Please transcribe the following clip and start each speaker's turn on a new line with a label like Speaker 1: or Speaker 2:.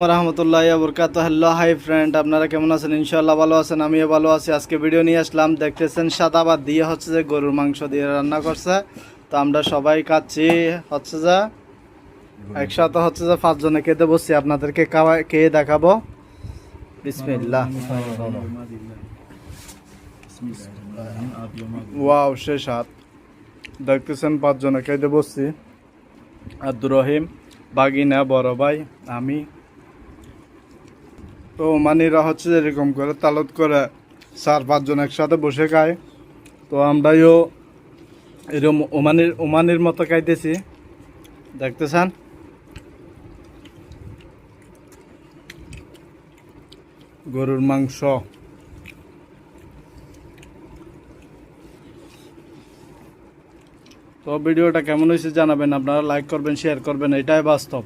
Speaker 1: রহমতুল্লাহি ওয়া বারাকাতুহু। হ্যালো হাই ফ্রেন্ড, আপনারা কেমন আছেন? ইনশাআল্লাহ ভালো আছেন, আমিও ভালো আছি। আজকে ভিডিও নিয়ে আসলাম, দেখতেছেন সাদা ভাত দিয়ে হচ্ছে যে গরুর মাংস দিয়ে রান্না করছে। তো আমরা সবাই খাচ্ছি, হচ্ছে যে একসাথে হচ্ছে যে 5 জনে খেতে বসছি, আপনাদেরকে খেয়ে দেখাবো। বিসমিল্লাহ। ওয়াও, সে স্বাদ। দেখতেছেন 5 জনে খেতে বসছি। আব্দুর রহিম, বাগিনা, বড় ভাই, আমি। তো ওমানিরা হচ্ছে যে এরকম করে তালত করে 4-5 জন একসাথে বসে খায়। তো আমরাও এরকম ওমানির মতো খাইতেছি, দেখতেছেন। গরুর মাংস। তো ভিডিওটা কেমন হয়েছে জানাবেন, আপনারা লাইক করবেন, শেয়ার করবেন, এটাই বাস্তব।